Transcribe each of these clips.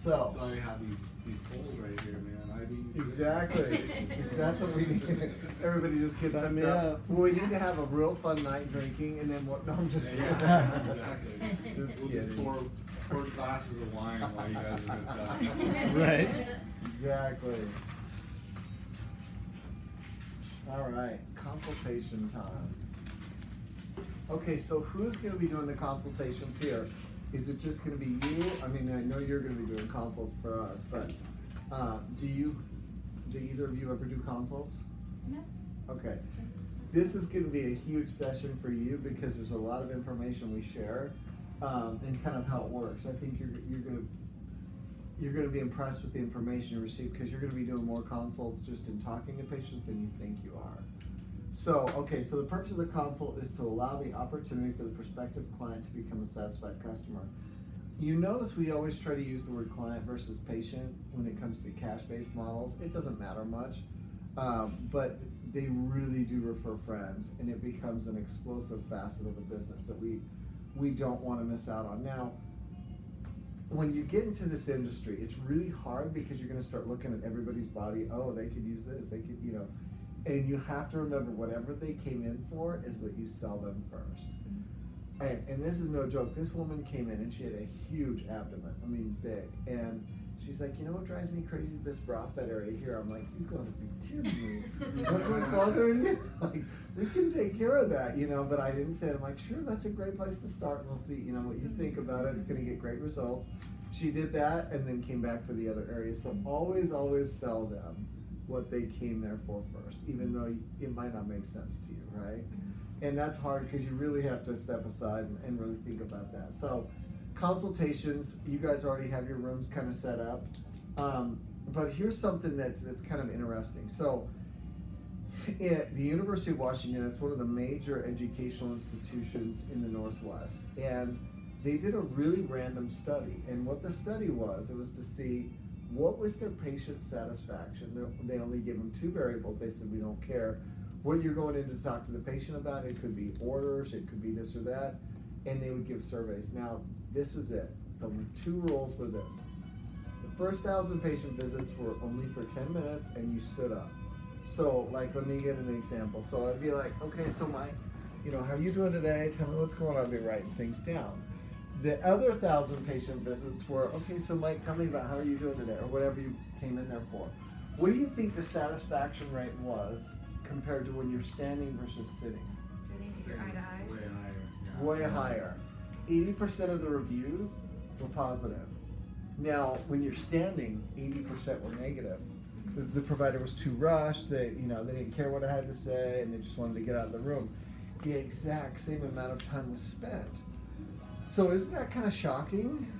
So. That's why we have these polls right here, man. Exactly. That's what we need. Everybody just gets Sign hooked me up. up. Well, we need to have a real fun night drinking, and then what? No, I'm just kidding. Exactly. Just We'll kidding. just pour glasses of wine while you guys are hooked up. Right. Exactly. All right, consultation time. Okay, so who's going to be doing the consultations here? Is it just going to be you? I mean, I know you're going to be doing consults for us, but do either of you ever do consults? No. Okay. This is going to be a huge session for you because there's a lot of information we share and kind of how it works. I think you're going to be impressed with the information you receive because you're going to be doing more consults just in talking to patients than you think you are. So, okay, so the purpose of the consult is to allow the opportunity for the prospective client to become a satisfied customer. You notice we always try to use the word client versus patient when it comes to cash-based models. It doesn't matter much, but they really do refer friends, and it becomes an explosive facet of the business that we don't want to miss out on. Now, when you get into this industry, it's really hard because you're going to start looking at everybody's body. Oh, they could use this, they could, you know. And you have to remember whatever they came in for is what you sell them first. And this is no joke. This woman came in and she had a huge abdomen. I mean, big. And she's like, you know what drives me crazy? This bra fat area here. I'm like, you gotta be kidding me. What's bothering you? Like, we can take care of that, you know. But I didn't say it. I'm like, sure, that's a great place to start. And we'll see, you know, what you think about it. It's gonna get great results. She did that and then came back for the other areas. So always sell them what they came there for first, even though it might not make sense to you, right? And that's hard because you really have to step aside and really think about that. So consultations, you guys already have your rooms kind of set up. But here's something that's kind of interesting. So at the University of Washington, it's one of the major educational institutions in the Northwest. And they did a really random study. And what the study was, it was to see what was their patient satisfaction. They only gave them two variables. They said, we don't care what you're going in to talk to the patient about. It could be orders, it could be this or that. And they would give surveys. Now, this was it. The two rules were this. The first 1,000 patient visits were only for 10 minutes and you stood up. So, like, let me give an example. So I'd be like, okay, so Mike, you know, how are you doing today? Tell me what's going on. I'd be writing things down. The other 1,000 patient visits were, okay, so Mike, tell me about how are you doing today, or whatever you came in there for. What do you think the satisfaction rate was compared to when you're standing versus sitting? Sitting with your eye to eye. Way higher. Yeah. Way higher. 80% of the reviews were positive. Now, when you're standing, 80% were negative. The provider was too rushed. They didn't care what I had to say, and they just wanted to get out of the room. The exact same amount of time was spent. So isn't that kind of shocking?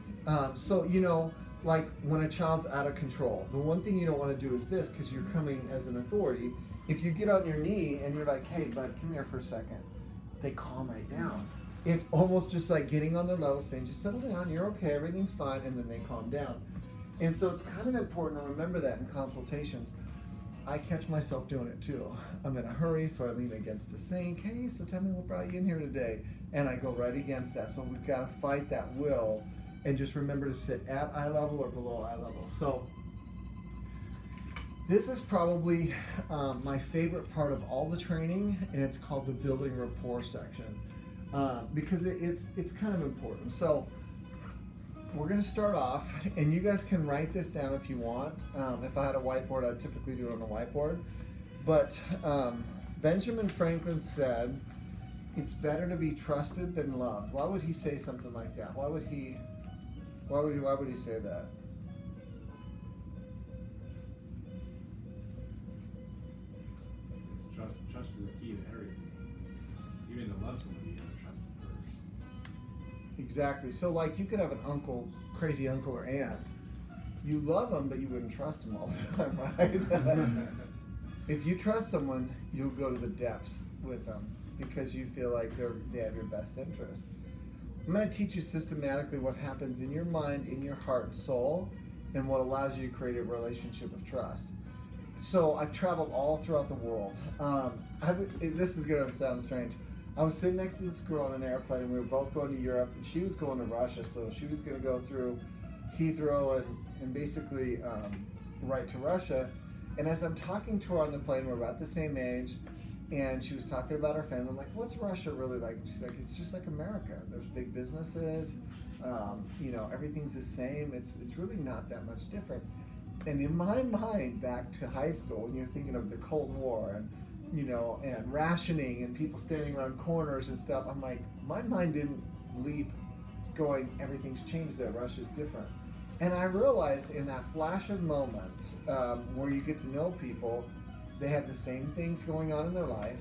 So, you know, like when a child's out of control, the one thing you don't want to do is this, because you're coming as an authority. If you get on your knee and you're like, hey, bud, come here for a second, they calm right down. It's almost just like getting on their level, saying, just settle down, you're okay, everything's fine, and then they calm down. And so it's kind of important to remember that in consultations. I catch myself doing it too. I'm in a hurry, so I lean against the sink. Hey, so tell me what brought you in here today? And I go right against that. So we've got to fight that will and just remember to sit at eye level or below eye level. So this is probably my favorite part of all the training, and it's called the building rapport section because it's kind of important. So we're going to start off, and you guys can write this down if you want. If I had a whiteboard, I'd typically do it on a whiteboard. But Benjamin Franklin said, it's better to be trusted than loved. Why would he say something like that? Why would he say that? It's trust is the key to everything. Even to love somebody, you gotta trust them first. Exactly. So like you could have an uncle, crazy uncle or aunt. You love them, but you wouldn't trust them all the time, right? If you trust someone, you'll go to the depths with them because you feel like they have your best interest. I'm going to teach you systematically what happens in your mind, in your heart and soul, and what allows you to create a relationship of trust. So I've traveled all throughout the world. This is going to sound strange. I was sitting next to this girl on an airplane, and we were both going to Europe, and she was going to Russia, so she was going to go through Heathrow and basically write to Russia. And as I'm talking to her on the plane, we're about the same age, and she was talking about her family. I'm like, what's Russia really like? And she's like, it's just like America. There's big businesses, everything's the same. It's really not that much different. And in my mind, back to high school, when you're thinking of the Cold War and and rationing and people standing around corners and stuff, I'm like, my mind didn't leap going, everything's changed there, Russia's different. And I realized in that flash of moment where you get to know people, they have the same things going on in their life,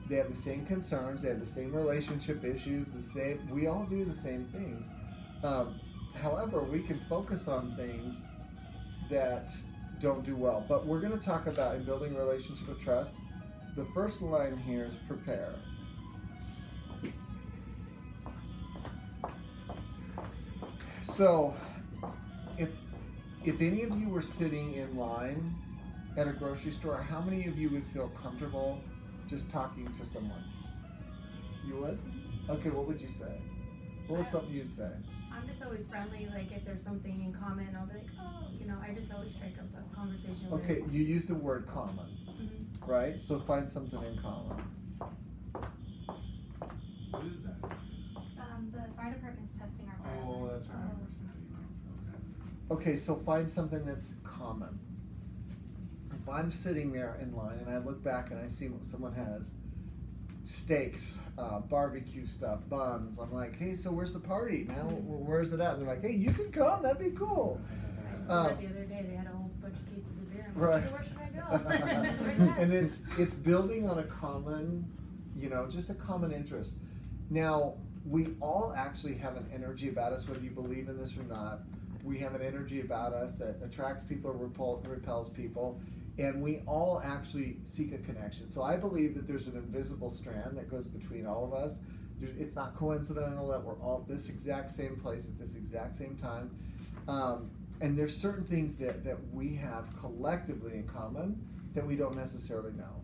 they have the same concerns, they have the same relationship issues, we all do the same things. However, we can focus on things that don't do well. But we're going to talk about in building a relationship of trust. The first line here is prepare. So, if any of you were sitting in line at a grocery store, how many of you would feel comfortable just talking to someone? You would? Okay, what would you say? What was something you'd say? I'm just always friendly, like if there's something in common, I'll be like, oh, I just always strike up a conversation with. Okay, you used the word common, right? So find something in common. What is that? The fire department's testing our fire. Oh, that's right. Okay, so find something that's common. If I'm sitting there in line and I look back and I see what someone has, steaks, barbecue stuff, buns, I'm like, hey, so where's the party, man? Where's it at? And they're like, hey, you can come, that'd be cool. I just did that the other day, they had a whole bunch of cases of beer. I'm Right. like, so where should I go? Where's that? And it's building on a common, just a common interest. Now, we all actually have an energy about us, whether you believe in this or not. We have an energy about us that attracts people or repels people, and we all actually seek a connection. So I believe that there's an invisible strand that goes between all of us. It's not coincidental that we're all at this exact same place at this exact same time. And there's certain things that we have collectively in common that we don't necessarily know.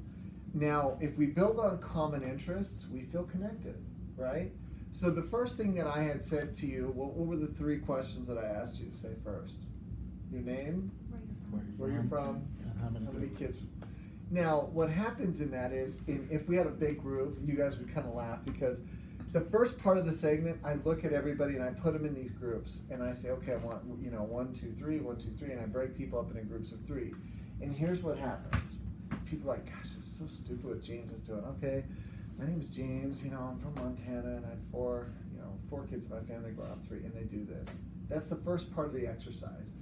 Now, if we build on common interests, we feel connected, right? So the first thing that I had said to you, what were the 3 questions that I asked you to say first? Your name? Where you're from? How many kids? Now, what happens in that is, if we had a big group, you guys would kind of laugh because the first part of the segment, I look at everybody and I put them in these groups and I say, okay, I want 1, 2, 3, 1, 2, 3, and I break people up into groups of 3. And here's what happens. People are like, gosh, it's so stupid what James is doing. Okay, my name is James, I'm from Montana and I had 4 kids in my family, grow up 3, and they do this. That's the first part of the exercise.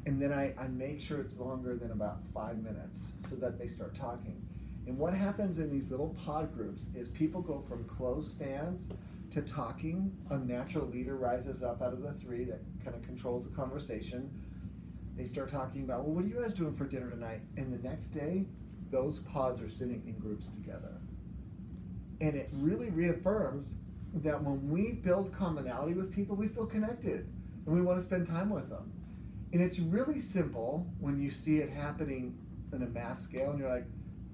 And then I make sure it's longer than about 5 minutes so that they start talking. And what happens in these little pod groups is people go from closed stands to talking. A natural leader rises up out of the 3 that kind of controls the conversation. They start talking about, well, what are you guys doing for dinner tonight? And the next day, those pods are sitting in groups together. And it really reaffirms that when we build commonality with people, we feel connected and we want to spend time with them. And it's really simple when you see it happening on a mass scale and you're like,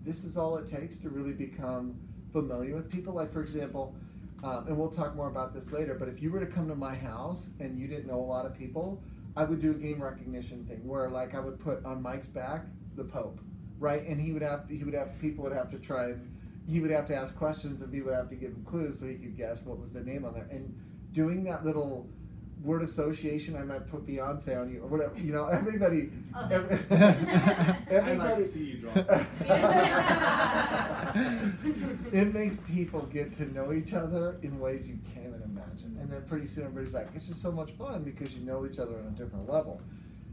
this is all it takes to really become familiar with people. Like, for example, and we'll talk more about this later, but if you were to come to my house and you didn't know a lot of people, I would do a game recognition thing where, like, I would put on Mike's back the Pope, right? And people would have to try and he would have to ask questions and we would have to give him clues so he could guess what was the name on there. And doing that little word association, I might put Beyonce on you or whatever, everybody. I'd like to see you draw. It makes people get to know each other in ways you can't even imagine. And then pretty soon everybody's like, it's just so much fun because you know each other on a different level.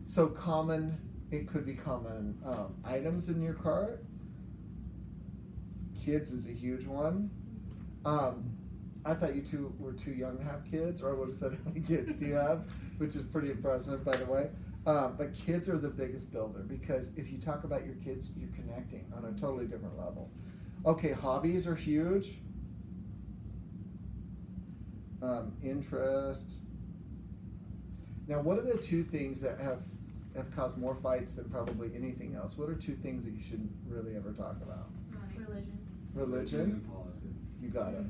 So it could be common items in your cart. Kids is a huge one. I thought you two were too young to have kids, or I would have said, how many kids do you have? Which is pretty impressive, by the way. But kids are the biggest builder because if you talk about your kids, you're connecting on a totally different level. Okay, hobbies are huge. Interest. Now, what are the 2 things that have caused more fights than probably anything else? What are 2 things that you shouldn't really ever talk about? Religion. Religion? And politics. You got it.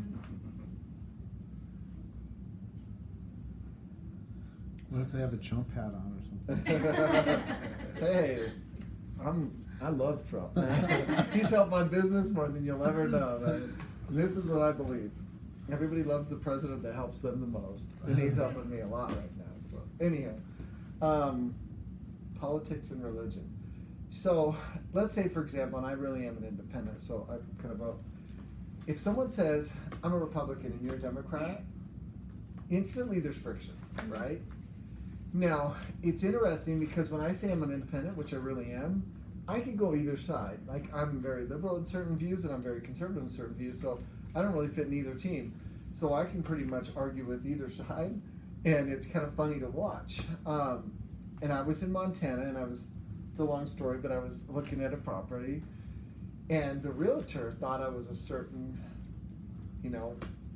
What if they have a Trump hat on or something? Hey, I love Trump. He's helped my business more than you'll ever know, man. This is what I believe. Everybody loves the president that helps them the most, and he's helping me a lot right now. So anyhow, politics and religion. So let's say, for example, and I really am an independent, so I kind of vote. If someone says, I'm a Republican and you're a Democrat, instantly there's friction, right? Now, it's interesting because when I say I'm an independent, which I really am, I can go either side. Like, I'm very liberal in certain views and I'm very conservative in certain views, so I don't really fit in either team. So I can pretty much argue with either side, and it's kind of funny to watch. And I was in Montana, and it's a long story, but I was looking at a property, and the realtor thought I was a certain,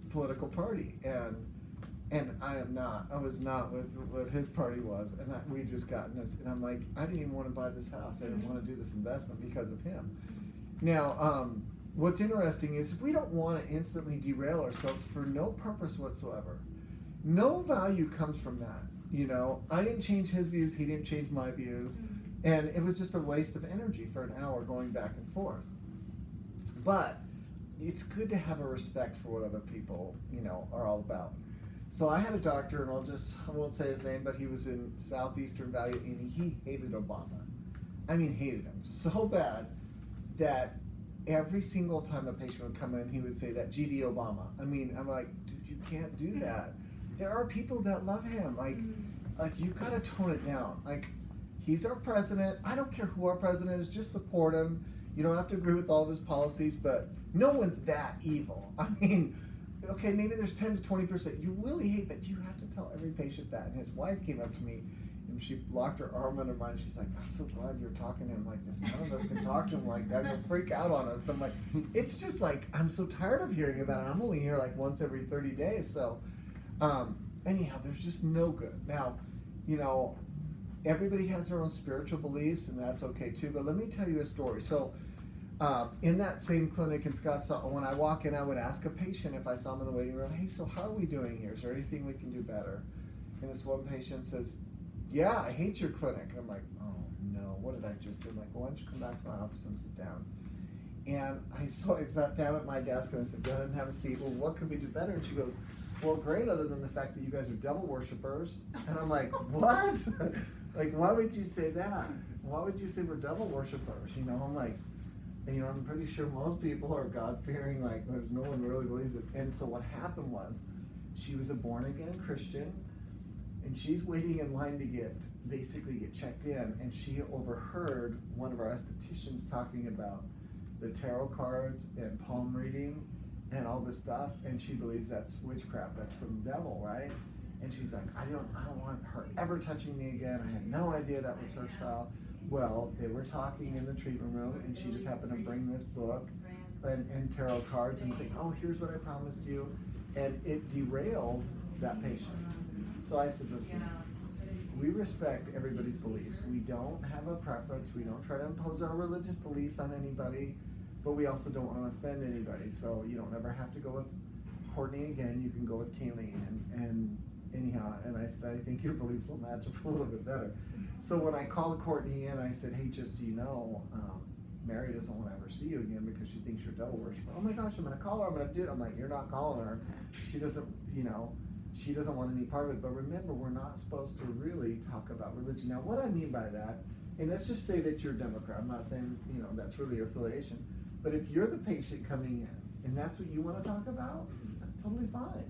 political party, and I am not. I was not what his party was, and we just got in this, and I'm like, I didn't even want to buy this house. I didn't want to do this investment because of him. Now, what's interesting is we don't want to instantly derail ourselves for no purpose whatsoever. No value comes from that. I didn't change his views, he didn't change my views, and it was just a waste of energy for an hour going back and forth. But it's good to have a respect for what other people, are all about. So I had a doctor, and I won't say his name, but he was in Southeastern Valley, and he hated Obama. I mean, hated him so bad that every single time a patient would come in, he would say that GD Obama. I mean, I'm like, dude, you can't do that. There are people that love him. Like you gotta tone it down. Like, he's our president. I don't care who our president is, just support him. You don't have to agree with all of his policies, but no one's that evil. I mean, okay, maybe there's 10 to 20% you really hate, but you have to tell every patient that. And his wife came up to me, and she locked her arm under mine. She's like, I'm so glad you're talking to him like this. None of us can talk to him like that. He'll freak out on us. I'm like, it's just like, I'm so tired of hearing about it. I'm only here like once every 30 days. So anyhow, there's just no good. Now, everybody has their own spiritual beliefs, and that's okay too. But let me tell you a story. So in that same clinic in Scottsdale, when I walk in, I would ask a patient if I saw him in the waiting room, hey, so how are we doing here? Is there anything we can do better? And this one patient says, yeah, I hate your clinic. And I'm like, oh no, what did I just do? I'm like, well, why don't you come back to my office and sit down? And I sat down at my desk and I said, go ahead and have a seat. Well, what could we do better? And she goes, well, great, other than the fact that you guys are devil worshippers. And I'm like, what? Like, why would you say that? Why would you say we're devil worshippers? I'm like, I'm pretty sure most people are God-fearing, like, there's no one really believes it. And so what happened was, she was a born-again Christian, and she's waiting in line to get checked in, and she overheard one of our estheticians talking about the tarot cards and palm reading and all this stuff, and she believes that's witchcraft, that's from the devil, right? And she's like, I don't want her ever touching me again. I had no idea that was her style. Well, they were talking in the treatment room, and she just happened to bring this book and tarot cards and say, oh, here's what I promised you. And it derailed that patient. So I said, listen, we respect everybody's beliefs. We don't have a preference. We don't try to impose our religious beliefs on anybody, but we also don't want to offend anybody. So you don't ever have to go with Courtney again. You can go with Kayleen. And anyhow, and I said, I think your beliefs will match up a little bit better. So when I called Courtney in, I said, hey, just so you know, Mary doesn't want to ever see you again because she thinks you're a devil worshiper. Oh my gosh, I'm going to call her. I'm going to do it. I'm like, you're not calling her. She doesn't, she doesn't want any part of it. But remember, we're not supposed to really talk about religion. Now, what I mean by that, and let's just say that you're a Democrat. I'm not saying, that's really your affiliation. But if you're the patient coming in and that's what you want to talk about, that's totally fine.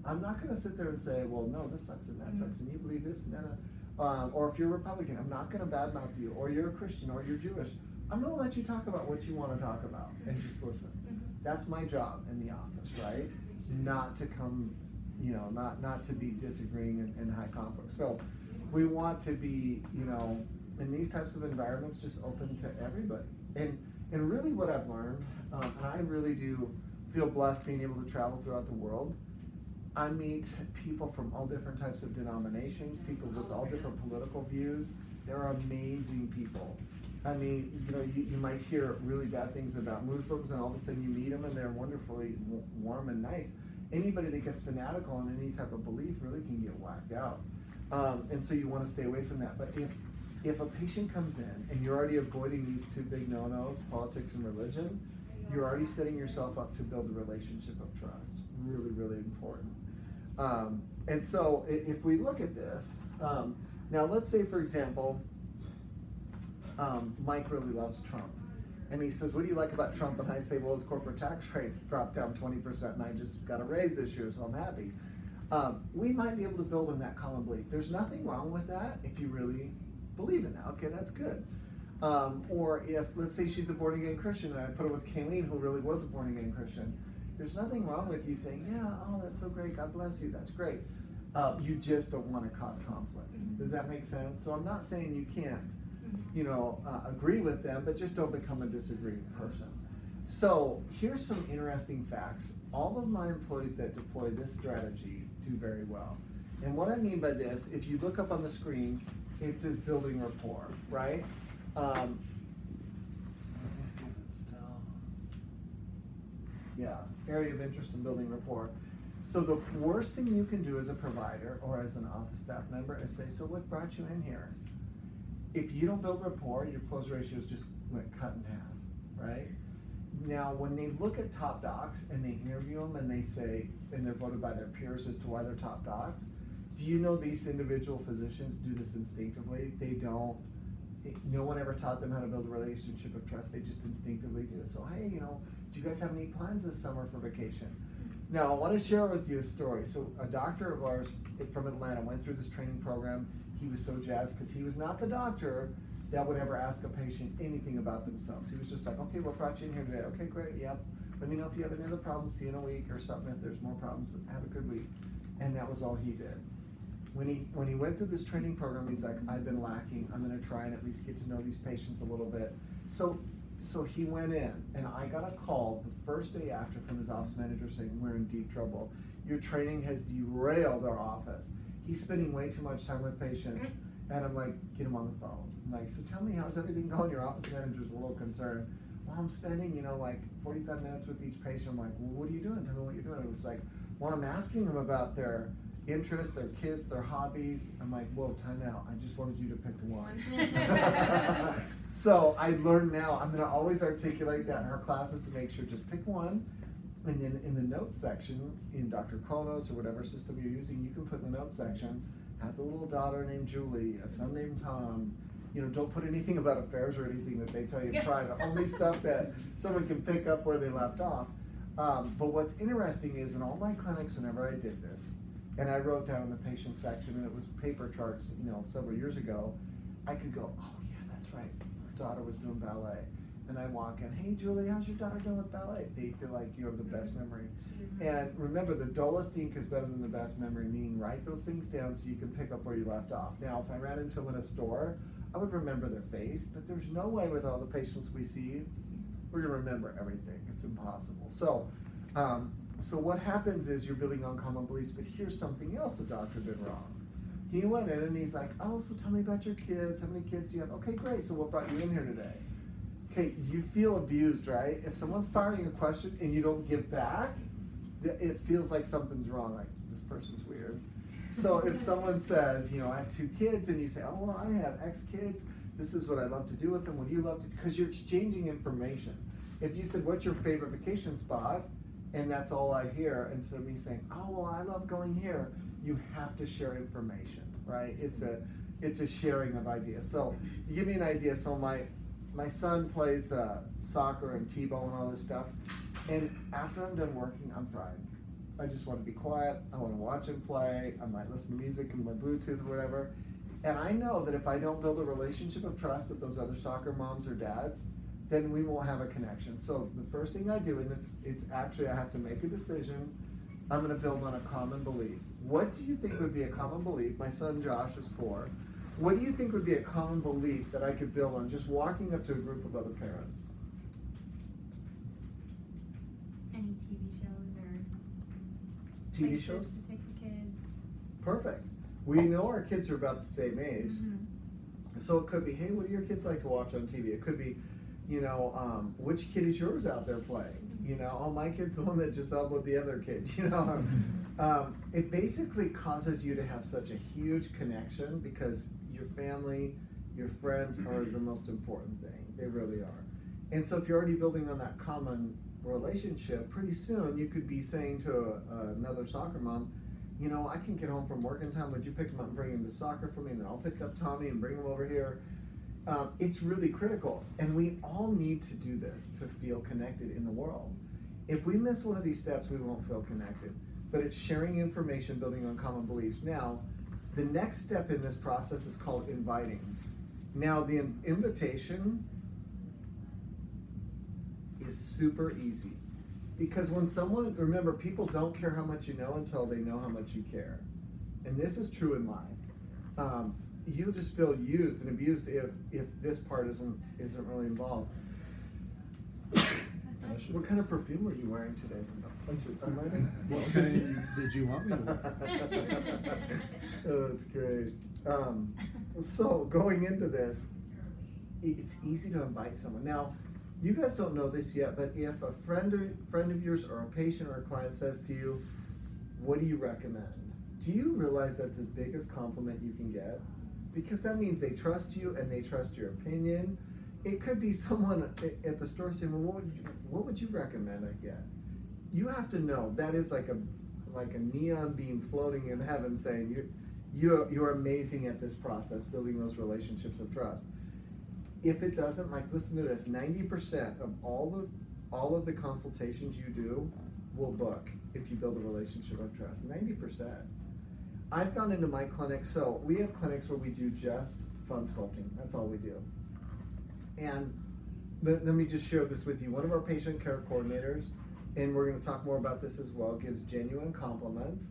I'm not going to sit there and say, well, no, this sucks and that sucks, and you believe this and that. Or if you're a Republican, I'm not going to badmouth you. Or you're a Christian, or you're Jewish. I'm going to let you talk about what you want to talk about and just listen. That's my job in the office, right? Not to come, not to be disagreeing in high conflict. So we want to be, in these types of environments, just open to everybody. And really what I've learned, and I really do feel blessed being able to travel throughout the world. I meet people from all different types of denominations, people with all different political views. They're amazing people. I mean, you might hear really bad things about Muslims, and all of a sudden you meet them and they're wonderfully warm and nice. Anybody that gets fanatical in any type of belief really can get whacked out. And so you want to stay away from that. But if a patient comes in and you're already avoiding these two big no-nos, politics and religion, you're already setting yourself up to build a relationship of trust. Really, really important. And so if we look at this, now let's say, for example, Mike really loves Trump. And he says, what do you like about Trump? And I say, well, his corporate tax rate dropped down 20% and I just got a raise this year, so I'm happy. We might be able to build on that common belief. There's nothing wrong with that if you really believe in that. Okay, that's good. Or if, let's say she's a born-again Christian and I put her with Kayleen, who really was a born-again Christian. There's nothing wrong with you saying, yeah, oh, that's so great, God bless you, that's great. You just don't want to cause conflict. Does that make sense? So I'm not saying you can't, agree with them, but just don't become a disagreeing person. So here's some interesting facts. All of my employees that deploy this strategy do very well. And what I mean by this, if you look up on the screen, it says building rapport, right? Let me see if it's still, yeah, area of interest in building rapport. So the worst thing you can do as a provider or as an office staff member is say, so what brought you in here? If you don't build rapport, your close ratios just went cut in half, right? Now, when they look at top docs and they interview them and they say, and they're voted by their peers as to why they're top docs, do you know these individual physicians do this instinctively? They don't, no one ever taught them how to build a relationship of trust. They just instinctively do. So, hey, do you guys have any plans this summer for vacation? Now, I want to share with you a story. So a doctor of ours from Atlanta went through this training program. He was so jazzed because he was not the doctor that would ever ask a patient anything about themselves. He was just like, okay, what brought you in here today? Okay, great, yep. Let me know if you have any other problems, see you in a week or something. If there's more problems, have a good week. And that was all he did. When he went through this training program, he's like, I've been lacking. I'm gonna try and at least get to know these patients a little bit. So he went in, and I got a call the first day after from his office manager saying, we're in deep trouble. Your training has derailed our office. He's spending way too much time with patients. And I'm like, get him on the phone. I'm like, so tell me, how's everything going? Your office manager's a little concerned. Well, I'm spending, like 45 minutes with each patient. I'm like, well, what are you doing? Tell me what you're doing. It was like, well, I'm asking them about their interests, their kids, their hobbies. I'm like, whoa, time out. I just wanted you to pick one. So I learned now, I'm gonna always articulate that in our classes to make sure just pick one. And then in the notes section, in Dr. Kronos or whatever system you're using, you can put in the notes section, has a little daughter named Julie, a son named Tom. Don't put anything about affairs or anything that they tell you in private, only stuff that someone can pick up where they left off. But what's interesting is in all my clinics, whenever I did this, and I wrote down in the patient section, and it was paper charts, several years ago, I could go, oh yeah, that's right, her daughter was doing ballet. And I walk in, hey Julie, how's your daughter doing with ballet? They feel like you have the best memory. And remember, the dullest ink is better than the best memory, meaning write those things down so you can pick up where you left off. Now, if I ran into them in a store, I would remember their face, but there's no way with all the patients we see, we're gonna remember everything. It's impossible. So what happens is you're building on common beliefs, but here's something else the doctor did wrong. He went in and he's like, oh, so tell me about your kids. How many kids do you have? Okay, great, so what brought you in here today? Okay, you feel abused, right? If someone's firing a question and you don't give back, it feels like something's wrong, like this person's weird. So if someone says, I have 2 kids, and you say, oh, well, I have X kids, this is what I love to do with them, what do you love to do? Because you're exchanging information. If you said, what's your favorite vacation spot? And that's all I hear, instead of me saying, oh, well, I love going here, you have to share information, right? It's a sharing of ideas. So to give me an idea, so my son plays soccer and T-ball and all this stuff, and after I'm done working, I'm fried. I just want to be quiet, I want to watch him play, I might listen to music in my Bluetooth or whatever, and I know that if I don't build a relationship of trust with those other soccer moms or dads, then we won't have a connection. So the first thing I do, and it's actually I have to make a decision, I'm going to build on a common belief. What do you think would be a common belief? My son Josh is 4. What do you think would be a common belief that I could build on just walking up to a group of other parents? Any TV shows or TV places shows? to take the kids. Perfect. We know our kids are about the same age. Mm-hmm. So it could be, hey, what do your kids like to watch on TV? It could be, which kid is yours out there playing? Oh, my kid's the one that just elbowed the other kid, It basically causes you to have such a huge connection because your family, your friends are the most important thing. They really are. And so if you're already building on that common relationship, pretty soon you could be saying to another soccer mom, you know, I can get home from work in time. Would you pick him up and bring him to soccer for me? And then I'll pick up Tommy and bring him over here. It's really critical. And we all need to do this to feel connected in the world. If we miss one of these steps, we won't feel connected. But it's sharing information, building on common beliefs. Now, the next step in this process is called inviting. Now, the invitation is super easy. Because when someone, remember, people don't care how much you know until they know how much you care. And this is true in life. You'll just feel used and abused if this part isn't really involved. What kind of perfume were you wearing today? What kind did you want me to wear? Oh, that's great. So going into this, it's easy to invite someone. Now, you guys don't know this yet, but if a friend of yours or a patient or a client says to you, what do you recommend? Do you realize that's the biggest compliment you can get? Because that means they trust you and they trust your opinion. It could be someone at the store saying, well, what would you recommend I get? You have to know that is like a neon beam floating in heaven saying you're amazing at this process, building those relationships of trust. If it doesn't, like, listen to this, 90% of all of the consultations you do will book if you build a relationship of trust. 90%. I've gone into my clinic, so we have clinics where we do just fun sculpting. That's all we do. And let me just share this with you. One of our patient care coordinators, and we're going to talk more about this as well, gives genuine compliments.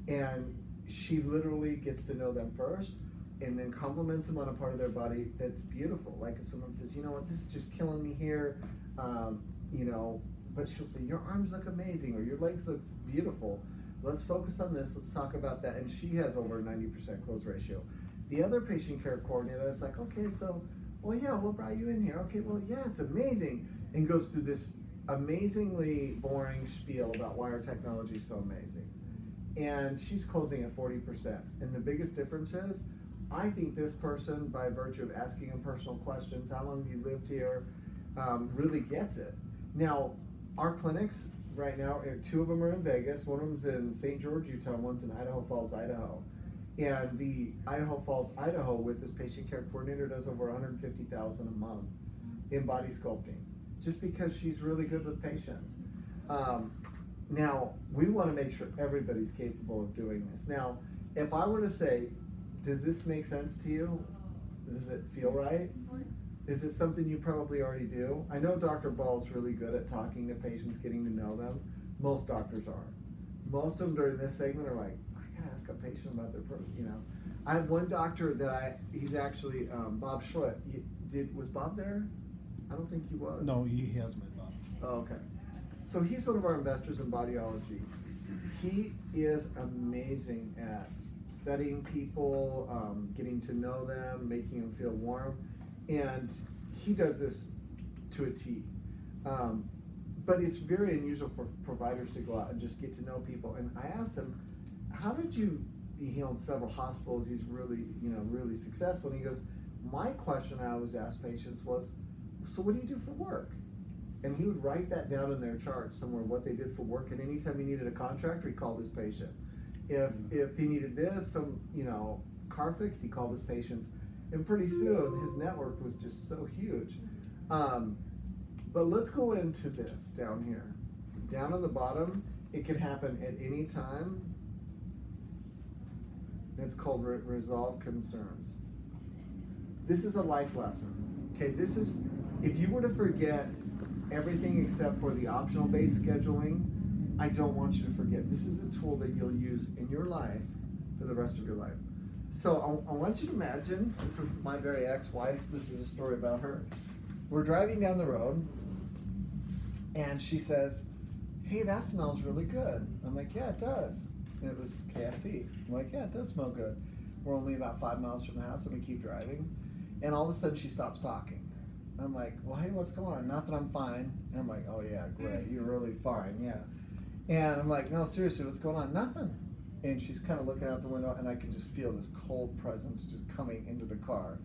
And she literally gets to know them first and then compliments them on a part of their body that's beautiful. Like if someone says, you know what, this is just killing me here, but she'll say, your arms look amazing or your legs look beautiful. Let's focus on this. Let's talk about that. And she has over a 90% close ratio. The other patient care coordinator is like, okay, so, well, yeah, what brought you in here? Okay, well, yeah, it's amazing. And goes through this amazingly boring spiel about why our technology is so amazing. And she's closing at 40%. And the biggest difference is, I think this person, by virtue of asking them personal questions, how long have you lived here, really gets it. Now, our clinics right now, 2 of them are in Vegas, one of them's in St. George, Utah, and one's in Idaho Falls, Idaho. And the Idaho Falls, Idaho, with this patient care coordinator, does over $150,000 a month in body sculpting, just because she's really good with patients. Now, we want to make sure everybody's capable of doing this. Now, if I were to say, does this make sense to you? Does it feel right? Is it something you probably already do? I know Dr. Ball's really good at talking to patients, getting to know them. Most doctors are. Most of them during this segment are like, I gotta ask a patient about their, I have one doctor that he's actually, Bob Schlitt. Was Bob there? I don't think he was. No, he has my Bob. Oh, okay. So he's one of our investors in bodyology. He is amazing at studying people, getting to know them, making them feel warm. And he does this to a T. But it's very unusual for providers to go out and just get to know people. And I asked him, how did you, he owns several hospitals, he's really, really successful. And he goes, my question I always ask patients was, so what do you do for work? And he would write that down in their chart somewhere, what they did for work. And anytime he needed a contractor, he called his patient. If he needed this, some, car fixed, he called his patients. And pretty soon, his network was just so huge. But let's go into this down here. Down on the bottom, it can happen at any time. It's called resolve concerns. This is a life lesson. Okay, this is, if you were to forget everything except for the optional based scheduling, I don't want you to forget. This is a tool that you'll use in your life for the rest of your life. So I want you to imagine, this is my very ex-wife, this is a story about her. We're driving down the road, and she says, hey, that smells really good. I'm like, yeah, it does. And it was KFC. I'm like, yeah, it does smell good. We're only about 5 miles from the house, and we keep driving. And all of a sudden, she stops talking. I'm like, well, hey, what's going on? Not that I'm fine. And I'm like, oh, yeah, great. You're really fine, yeah. And I'm like, no, seriously, what's going on? Nothing. And she's kind of looking out the window, and I can just feel this cold presence just coming into the car.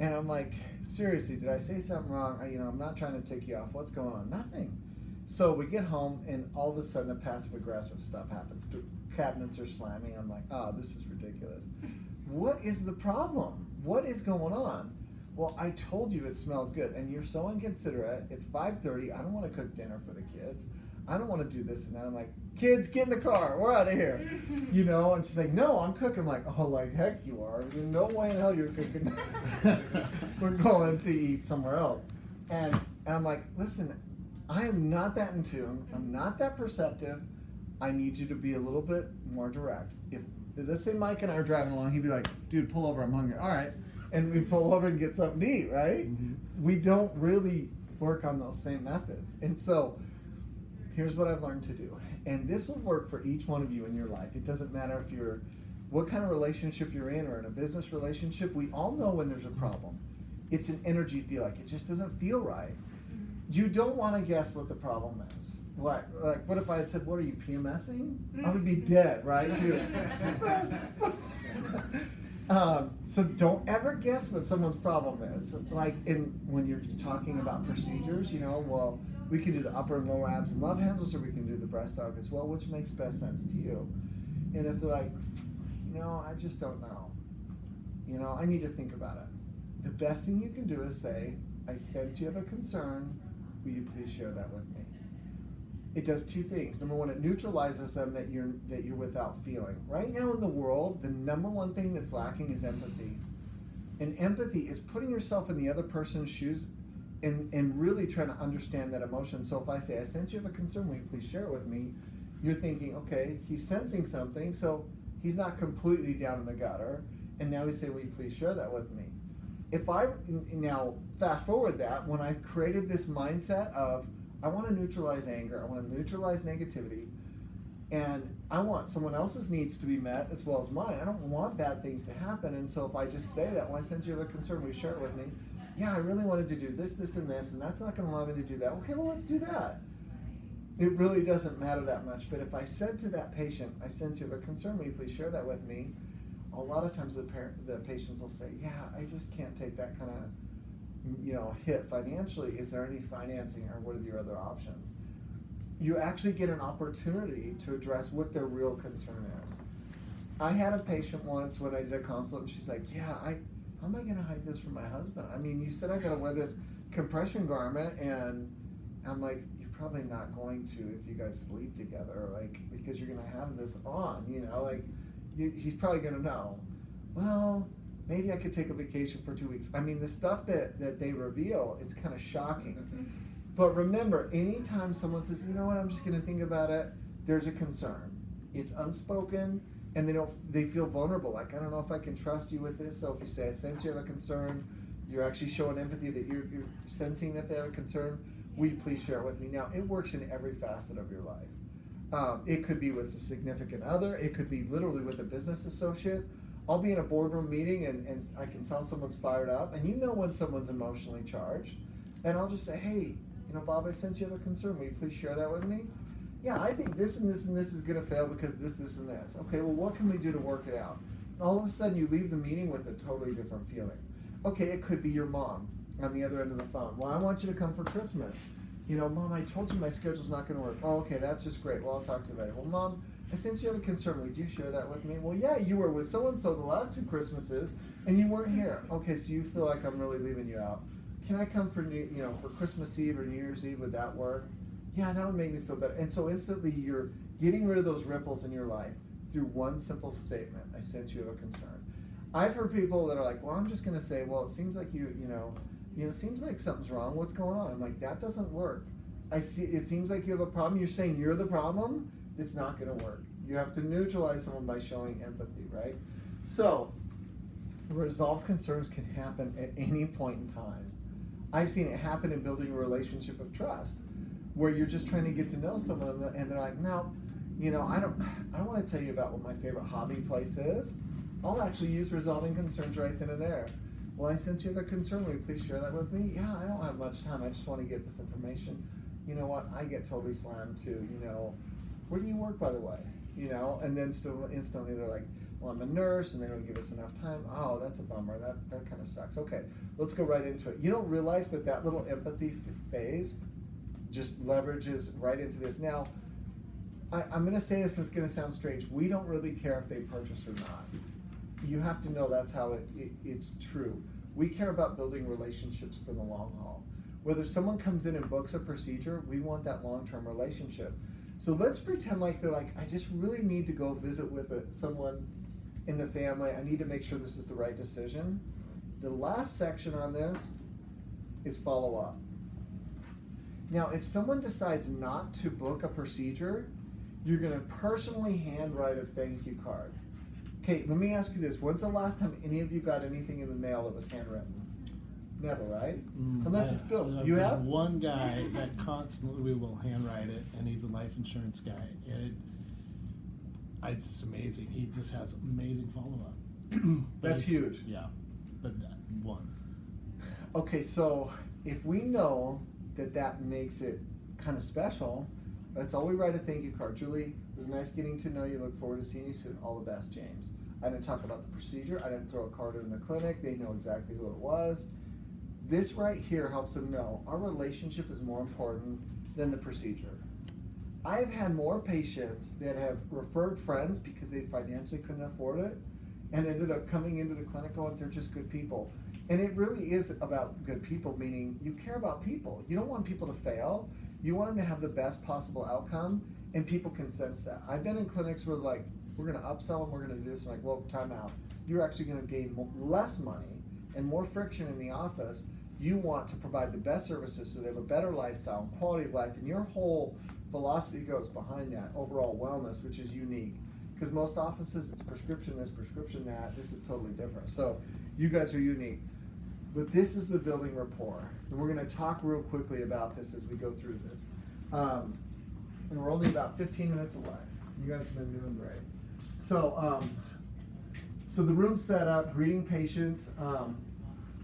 And I'm like, seriously, did I say something wrong? I'm not trying to take you off. What's going on? Nothing. So we get home, and all of a sudden, the passive-aggressive stuff happens. Cabinets are slamming. I'm like, oh, this is ridiculous. What is the problem? What is going on? Well, I told you it smelled good, and you're so inconsiderate. It's 5:30. I don't want to cook dinner for the kids. I don't want to do this and that. I'm like, kids, get in the car. We're out of here. And she's like, no, I'm cooking. I'm like, oh, like heck you are. There's no way in hell you're cooking. We're going to eat somewhere else. And I'm like, listen, I am not that in tune. I'm not that perceptive. I need you to be a little bit more direct. If let's say Mike and I are driving along, he'd be like, dude, pull over, I'm hungry. All right. And we pull over and get something to eat, right? Mm-hmm. We don't really work on those same methods. And so here's what I've learned to do. And this will work for each one of you in your life. It doesn't matter if you're, what kind of relationship you're in or in a business relationship. We all know when there's a problem. It's an energy feel, like it just doesn't feel right. You don't want to guess what the problem is. What? Like, what if I had said, what are you, PMSing? I would be dead, right? So don't ever guess what someone's problem is. Like when you're talking about procedures, well, we can do the upper and lower abs and love handles, or we can do the breast dog as well, which makes best sense to you. And it's like, I just don't know. I need to think about it. The best thing you can do is say, I sense you have a concern. Will you please share that with me? It does two things. Number one, it neutralizes them that you're without feeling. Right now in the world, the number one thing that's lacking is empathy. And empathy is putting yourself in the other person's shoes and really trying to understand that emotion. So if I say, I sense you have a concern, will you please share it with me? You're thinking, okay, he's sensing something, so he's not completely down in the gutter. And now he's saying, will you please share that with me? If I now fast forward that, when I created this mindset of, I want to neutralize anger, I want to neutralize negativity, and I want someone else's needs to be met as well as mine. I don't want bad things to happen, and so if I just say that, well, I sense you have a concern, will you share it with me? Yeah, I really wanted to do this, this, and this, and that's not going to allow me to do that. Okay, well, let's do that. It really doesn't matter that much, but if I said to that patient, I sense you have a concern, will you please share that with me? A lot of times the patients will say, yeah, I just can't take that kind of hit financially. Is there any financing, or what are your other options? You actually get an opportunity to address what their real concern is. I had a patient once when I did a consult, and she's like, yeah, how am I going to hide this from my husband? I mean, you said I got to wear this compression garment, and I'm like, you're probably not going to if you guys sleep together, like, because you're going to have this on, he's probably going to know. Well, maybe I could take a vacation for 2 weeks. I mean, the stuff that they reveal, it's kind of shocking. But remember, anytime someone says, you know what, I'm just going to think about it, there's a concern. It's unspoken, and they feel vulnerable. Like, I don't know if I can trust you with this. So if you say, I sense you have a concern, you're actually showing empathy that you're sensing that they have a concern. Will you please share it with me? Now, it works in every facet of your life. It could be with a significant other. It could be literally with a business associate. I'll be in a boardroom meeting and I can tell someone's fired up, and when someone's emotionally charged, and I'll just say, hey, Bob, I sense you have a concern. Will you please share that with me? Yeah, I think this and this and this is going to fail because this, and this. Okay, well, what can we do to work it out? And all of a sudden, you leave the meeting with a totally different feeling. Okay, it could be your mom on the other end of the phone. Well, I want you to come for Christmas. Mom, I told you my schedule's not going to work. Oh, okay, that's just great. Well, I'll talk to you later. Well, Mom, I sense you have a concern. Would you share that with me? Well, yeah, you were with so-and-so the last 2 Christmases, and you weren't here. Okay, so you feel like I'm really leaving you out. Can I come for for Christmas Eve or New Year's Eve? Would that work? Yeah, that would make me feel better. And so instantly you're getting rid of those ripples in your life through one simple statement. I sense you have a concern. I've heard people that are like, well, I'm just going to say, well, it seems like it seems like something's wrong. What's going on? I'm like, that doesn't work. It seems like you have a problem. You're saying you're the problem. It's not going to work. You have to neutralize someone by showing empathy, right? So, resolved concerns can happen at any point in time. I've seen it happen in building a relationship of trust, where you're just trying to get to know someone, and they're like, no, I don't want to tell you about what my favorite hobby place is. I'll actually use resolving concerns right then and there. Well, I sense you have a concern. Will you please share that with me? Yeah, I don't have much time. I just want to get this information. You know what? I get totally slammed too. where do you work, by the way? You know, and then still instantly they're like, well, I'm a nurse, and they don't give us enough time. Oh, that's a bummer. That kind of sucks. Okay, let's go right into it. You don't realize, but that little empathy phase just leverages right into this. Now, I'm going to say this, it's going to sound strange. We don't really care if they purchase or not. You have to know that's how it's true. We care about building relationships for the long haul. Whether someone comes in and books a procedure, we want that long-term relationship. So let's pretend like they're like, I just really need to go visit with someone in the family. I need to make sure this is the right decision. The last section on this is follow-up. Now, if someone decides not to book a procedure, you're going to personally handwrite a thank you card. Okay, let me ask you this. When's the last time any of you got anything in the mail that was handwritten? Never, right? Unless it's bills. You There's have? one guy that constantly will handwrite it, and he's a life insurance guy. And it's just amazing. He just has amazing follow-up. That's huge. Yeah, but that one. Okay, so if we know that makes it kind of special, that's all we write a thank you card. Julie, it was nice getting to know you. Look forward to seeing you soon. All the best, James. I didn't talk about the procedure. I didn't throw a card in the clinic. They know exactly who it was. This right here helps them know our relationship is more important than the procedure. I've had more patients that have referred friends because they financially couldn't afford it and ended up coming into the clinic going, they're just good people. And it really is about good people, meaning you care about people. You don't want people to fail. You want them to have the best possible outcome, and people can sense that. I've been in clinics where like, we're gonna upsell them, we're gonna do this, I'm like, well, time out. You're actually gonna gain less money and more friction in the office. You want to provide the best services so they have a better lifestyle and quality of life, and your whole philosophy goes behind that overall wellness, which is unique. Because most offices, it's prescription this, prescription that. This is totally different. So you guys are unique. But this is the building rapport. And we're going to talk real quickly about this as we go through this. And we're only about 15 minutes away. You guys have been doing great. So, so the room's set up, greeting patients.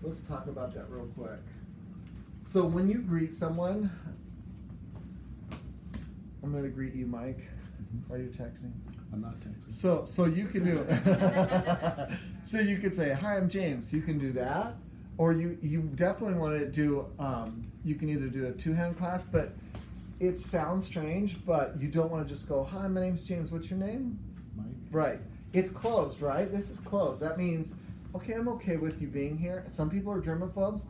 Let's talk about that real quick. So when you greet someone, I'm going to greet you, Mike. Are you texting? I'm not texting. So you can do it. So you could say, hi, I'm James. You can do that. Or you definitely want to do, you can either do a two-hand clasp, but it sounds strange, but you don't want to just go, hi, my name's James. What's your name? Mike? Right. It's closed, right? This is closed. That means, okay, I'm okay with you being here. Some people are germaphobes,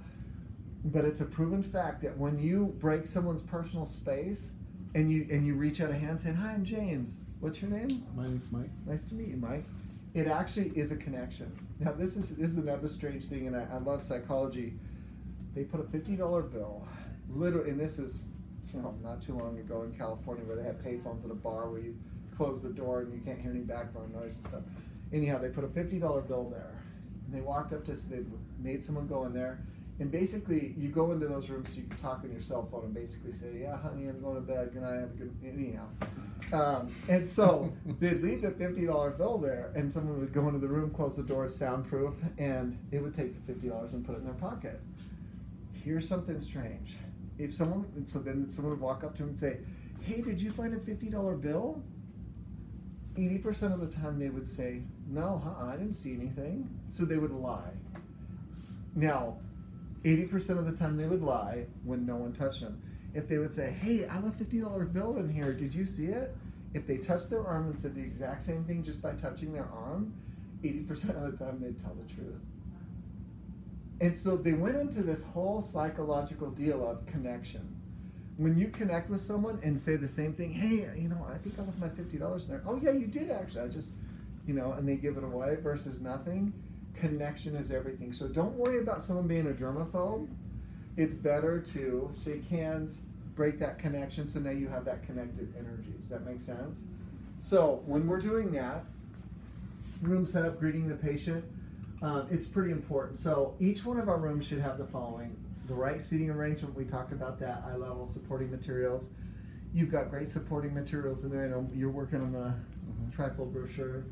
but it's a proven fact that when you break someone's personal space and you reach out a hand saying, hi, I'm James. What's your name? My name's Mike. Nice to meet you, Mike. It actually is a connection. Now, this is another strange thing, and I love psychology. They put a $50 bill, literally, and this is, not too long ago in California where they had payphones at a bar where you close the door and you can't hear any background noise and stuff. Anyhow, they put a $50 bill there. And they walked up to, they made someone go in there. And basically, you go into those rooms so you can talk on your cell phone and basically say, yeah, honey, I'm going to bed. Good night, have a good, anyhow. And so they'd leave the $50 bill there, and someone would go into the room, close the door, soundproof, and they would take the $50 and put it in their pocket. Here's something strange. Then someone would walk up to him and say, hey, did you find a $50 bill? 80% of the time they would say, no, I didn't see anything. So they would lie. Now, 80% of the time they would lie when no one touched them. If they would say, hey, I left a $50 bill in here, did you see it? If they touched their arm and said the exact same thing just by touching their arm, 80% of the time they'd tell the truth. And so they went into this whole psychological deal of connection. When you connect with someone and say the same thing, hey, I think I left my $50 in there. Oh yeah, you did actually. I just, and they give it away versus nothing. Connection is everything. So don't worry about someone being a germaphobe. It's better to shake hands, break that connection, so now you have that connected energy. Does that make sense? So when we're doing that, room setup, greeting the patient, it's pretty important. So each one of our rooms should have the following: the right seating arrangement, we talked about that, eye level supporting materials. You've got great supporting materials in there. I know you're working on the trifold brochure.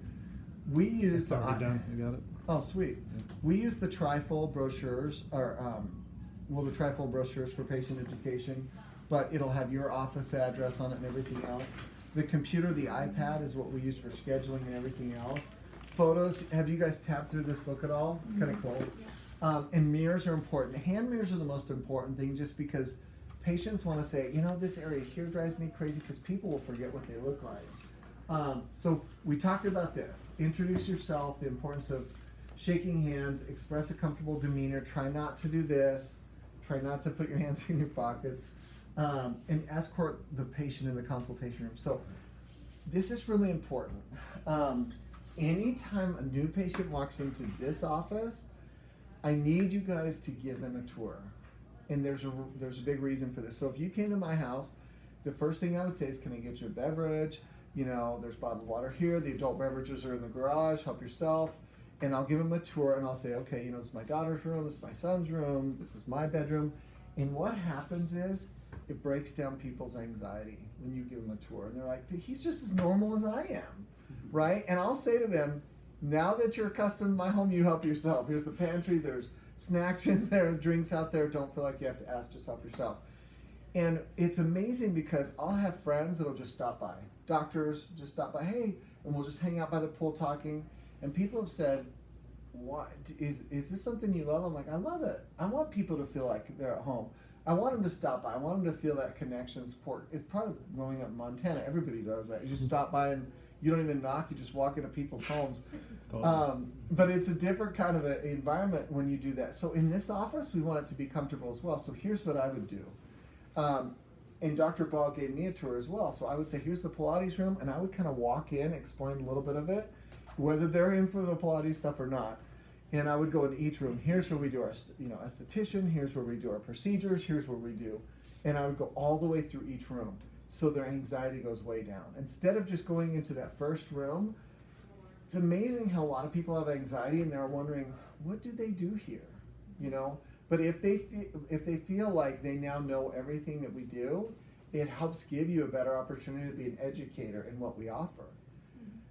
We use It's already done. You got it? Oh, sweet. Yeah. We use the trifold brochures, the trifold brochures for patient education, but it'll have your office address on it and everything else. The computer, the iPad is what we use for scheduling and everything else. Photos, have you guys tabbed through this book at all? It's kind of cool. And mirrors are important. Hand mirrors are the most important thing just because patients want to say, you know, this area here drives me crazy because people will forget what they look like. So we talked about this. Introduce yourself, the importance of shaking hands, express a comfortable demeanor, try not to do this, try not to put your hands in your pockets, and escort the patient in the consultation room. So this is really important. Anytime a new patient walks into this office, I need you guys to give them a tour. And there's a big reason for this. So if you came to my house, the first thing I would say is, can I get you a beverage? You know, there's bottled water here. The adult beverages are in the garage. Help yourself. And I'll give them a tour and I'll say, okay, you know, this is my daughter's room. This is my son's room. This is my bedroom. And what happens is it breaks down people's anxiety when you give them a tour. And they're like, he's just as normal as I am, right? And I'll say to them, now that you're accustomed to my home, you help yourself. Here's the pantry. There's snacks in there, drinks out there. Don't feel like you have to ask, just help yourself. And it's amazing because I'll have friends that'll just stop by. Doctors just stop by, hey, and we'll just hang out by the pool talking. And people have said, "What is this something you love?" I'm like, I love it. I want people to feel like they're at home. I want them to stop by. I want them to feel that connection, support. It's part of growing up in Montana. Everybody does that. You just stop by and you don't even knock. You just walk into people's homes. Totally. But it's a different kind of a environment when you do that. So in this office, we want it to be comfortable as well. So here's what I would do. And Dr. Ball gave me a tour as well. So I would say, here's the Pilates room, and I would kind of walk in, explain a little bit of it, whether they're in for the Pilates stuff or not. And I would go into each room. Here's where we do our, esthetician. Here's where we do our procedures. Here's where we do. And I would go all the way through each room, so their anxiety goes way down. Instead of just going into that first room, it's amazing how a lot of people have anxiety and they're wondering, what do they do here? You know? But if they feel like they now know everything that we do, it helps give you a better opportunity to be an educator in what we offer.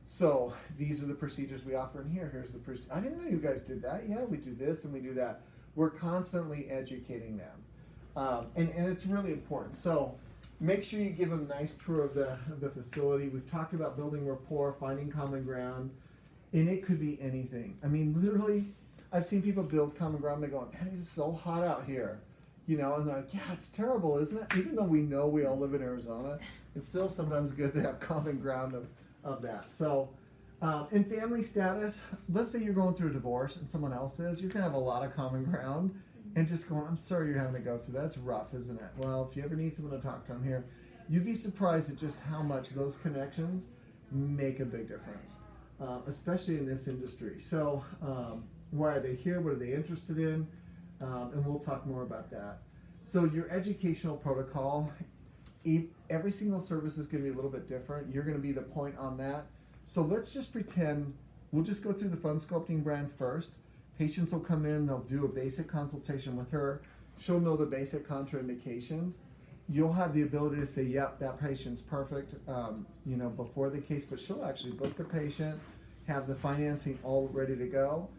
So these are the procedures we offer in here. Here's the I didn't know you guys did that. Yeah, we do this and we do that. We're constantly educating them. And it's really important. So make sure you give them a nice tour of the facility. We've talked about building rapport, finding common ground, and it could be anything. I mean, literally, I've seen people build common ground. They go, man, it's so hot out here, you know, and they're like, yeah, it's terrible, isn't it? Even though we know we all live in Arizona, it's still sometimes good to have common ground of that. So, in family status, let's say you're going through a divorce and someone else is, you're gonna have a lot of common ground. And just going, I'm sorry you're having to go through that. It's rough, isn't it? Well, if you ever need someone to talk to, I'm here. You'd be surprised at just how much those connections make a big difference, especially in this industry. So, why are they here? What are they interested in? And we'll talk more about that. So your educational protocol, every single service is going to be a little bit different. You're going to be the point on that. So let's just pretend, we'll just go through the Fun Sculpting brand first. Patients will come in, they'll do a basic consultation with her. She'll know the basic contraindications. You'll have the ability to say, yep, that patient's perfect, before the case, but she'll actually book the patient, have the financing all ready to go.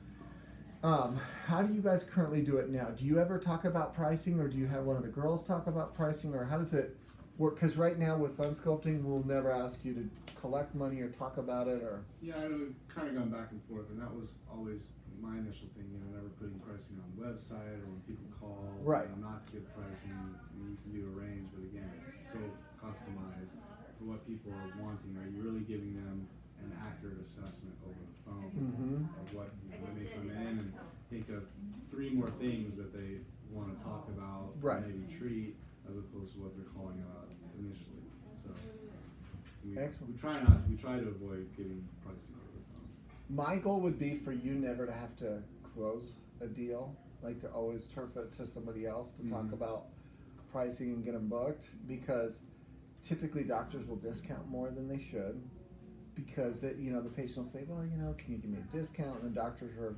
How do you guys currently do it now? Do you ever talk about pricing, or do you have one of the girls talk about pricing, or how does it work? Because right now with Fun Sculpting, we'll never ask you to collect money or talk about it, or... Yeah, I've kind of gone back and forth, and that was always my initial thing, never putting pricing on the website or when people call, right. Not to give pricing. You can do a range, but again, it's so customized for what people are wanting. Are you really giving them an accurate assessment over the phone of what when they come in and think of 3 more things that they want to talk about, right. maybe treat, as opposed to what they're calling about initially. So Excellent. We try to avoid giving pricing over the phone. My goal would be for you never to have to close a deal, like to always turf it to somebody else to talk about pricing and get them booked, because typically doctors will discount more than they should, because the patient will say, well, can you give me a discount? And the doctors are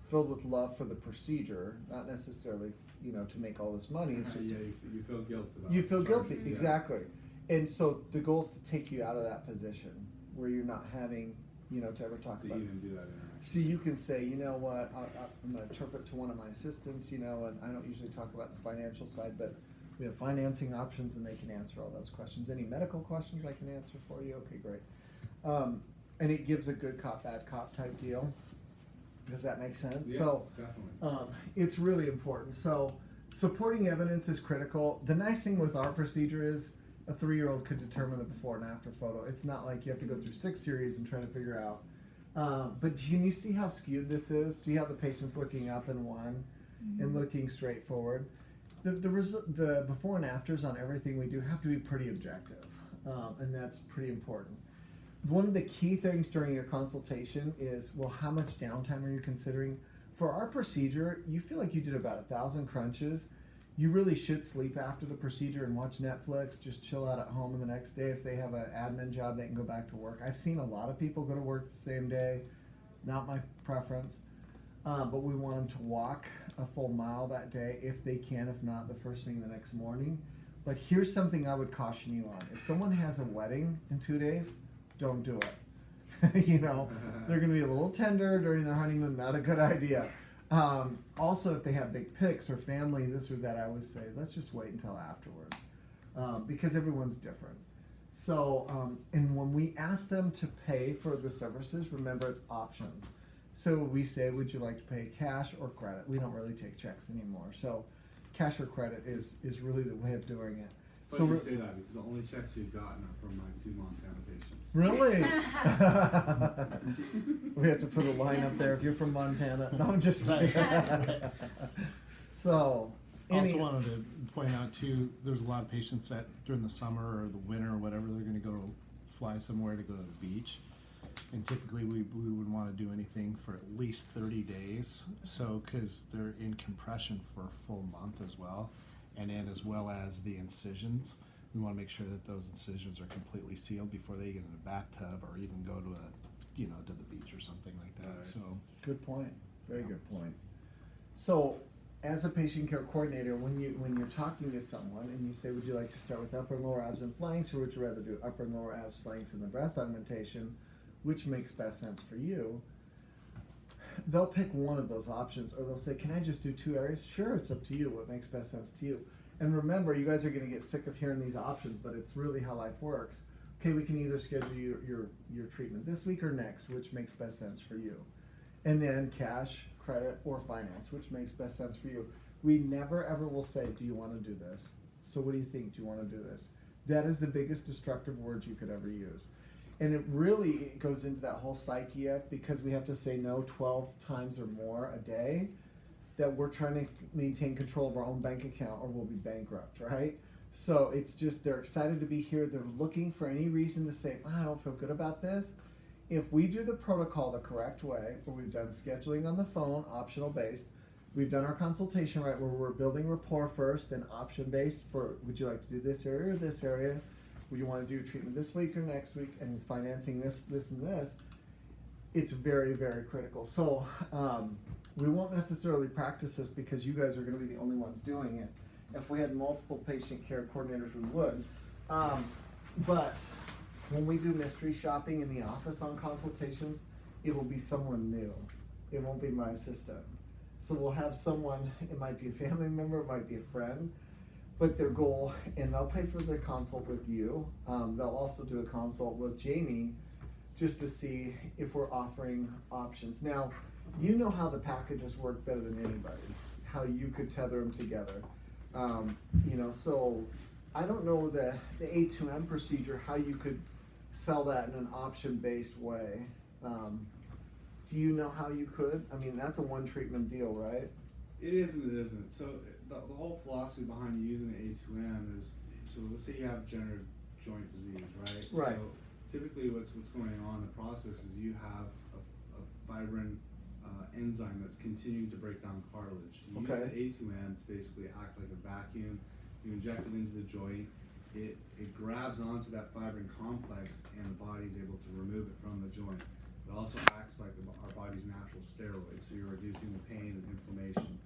filled with love for the procedure, not necessarily, to make all this money. It's just you feel guilt about you feel guilty, yeah. exactly. And so the goal is to take you out of that position where you're not having, to ever talk to about even do that interaction. So you can say, you know what, I'm going to turf it to one of my assistants, and I don't usually talk about the financial side, but We have financing options, and they can answer all those questions. Any medical questions I can answer for you? Okay, great. And it gives a good cop, bad cop type deal. Does that make sense? Yeah, So definitely. it's really important. So supporting evidence is critical. The nice thing with our procedure is a 3-year-old could determine the before and after photo. It's not like you have to go through 6 series and try to figure out. But can you see how skewed this is? See how the patient's looking up in one and looking straight forward? The before and afters on everything we do have to be pretty objective, and that's pretty important. One of the key things during your consultation is, well, how much downtime are you considering? For our procedure, you feel like you did about 1,000 crunches. You really should sleep after the procedure and watch Netflix, just chill out at home, and the next day if they have an admin job, they can go back to work. I've seen a lot of people go to work the same day, not my preference, but we want them to walk a full mile that day if they can, if not the first thing the next morning. But here's something I would caution you on. If someone has a wedding in 2 days, don't do it. You know, they're going to be a little tender during their honeymoon, not a good idea. Also, if they have big pics or family, this or that, I always say, let's just wait until afterwards, because everyone's different. So, and when we ask them to pay for the services, remember it's options. So we say, would you like to pay cash or credit? We don't really take checks anymore. So cash or credit is really the way of doing it. But So you we're- say that because the only checks we've gotten are from my 2 Montana patients. Really? We have to put a line up there if you're from Montana. No, I'm just kidding. So, Also wanted to point out too, there's a lot of patients that during the summer or the winter or whatever, they're gonna go fly somewhere to go to the beach. And typically we would wanna do anything for at least 30 days. So, cause they're in compression for a full month as well. And then as well as the incisions, we wanna make sure that those incisions are completely sealed before they get in a bathtub or even go to to the beach or something like that, Right. so. good point. Very good point. So, as a patient care coordinator, when you're talking to someone and you say, would you like to start with upper and lower abs and flanks, or would you rather do upper and lower abs, flanks, and the breast augmentation, which makes best sense for you? They'll pick one of those options, or they'll say, can I just do 2 areas? Sure, it's up to you. What makes best sense to you? And remember, you guys are going to get sick of hearing these options, but it's really how life works. Okay, we can either schedule your treatment this week or next, which makes best sense for you. And then cash, credit, or finance, which makes best sense for you. We never ever will say, do you want to do this? So what do you think? Do you want to do this? That is the biggest destructive word you could ever use. And it goes into that whole psyche of, because we have to say no 12 times or more a day, that we're trying to maintain control of our own bank account or we'll be bankrupt, right? So it's just, they're excited to be here. They're looking for any reason to say, I don't feel good about this. If we do the protocol the correct way, where we've done scheduling on the phone, optional based, we've done our consultation right, where we're building rapport first and option based for, would you like to do this area or this area? Would you want to do treatment this week or next week, and financing this, and this? It's very, very critical. So we won't necessarily practice this because you guys are going to be the only ones doing it. If we had multiple patient care coordinators, we would. But when we do mystery shopping in the office on consultations, it will be someone new. It won't be my assistant. So we'll have someone, it might be a family member, it might be a friend, but their goal, and they'll pay for the consult with you. They'll also do a consult with Jamie just to see if we're offering options. Now, you know how the packages work better than anybody, how you could tether them together. So I don't know the A2M procedure, how you could sell that in an option-based way. Do you know how you could? I mean, that's a one treatment deal, right? It is and it isn't. So the whole philosophy behind using A2M is, so let's say you have degenerative joint disease, right? Right. So typically what's going on in the process is you have a fibrin enzyme that's continuing to break down cartilage. You Okay. use the A2M to basically act like a vacuum. You inject it into the joint. It grabs onto that fibrin complex and the body's able to remove it from the joint. It also acts like our body's natural steroid, so you're reducing the pain and inflammation.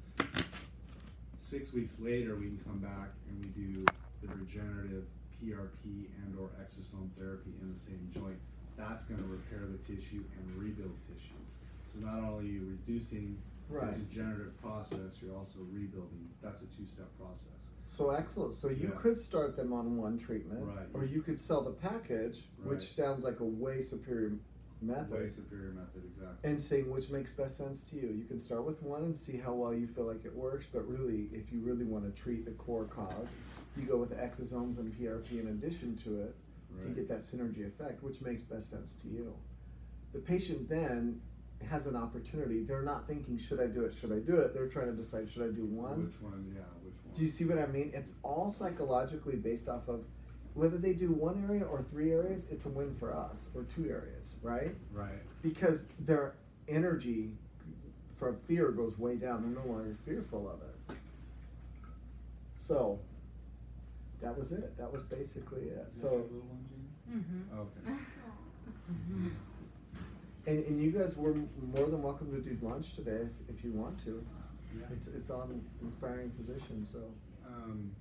6 weeks later, we can come back and we do the regenerative PRP and or exosome therapy in the same joint. That's going to repair the tissue and rebuild tissue. So not only are you reducing Right. The degenerative process, you're also rebuilding. That's a two-step process. So excellent. So you Yeah. could start them on one treatment, Right. or you could sell the package, Right. which sounds like a way superior method. Way superior method, exactly. And saying which makes best sense to you. You can start with one and see how well you feel like it works, but really, if you really want to treat the core cause, you go with the exosomes and PRP in addition to it to Right. get that synergy effect, which makes best sense to you. The patient then has an opportunity. They're not thinking, should I do it, should I do it? They're trying to decide, should I do one? Which one? Yeah, which one? Do you see what I mean? It's all psychologically based off of whether they do one area or 3 areas, it's a win for us, or 2 areas, right? Right. Because their energy from fear goes way down. They're no longer fearful of it. So that was it. That was basically it. Is that your So little one, Jean? Mm-hmm. Okay. and you guys were more than welcome to do lunch today if you want to. Yeah. It's on Inspiring Physicians, so Um,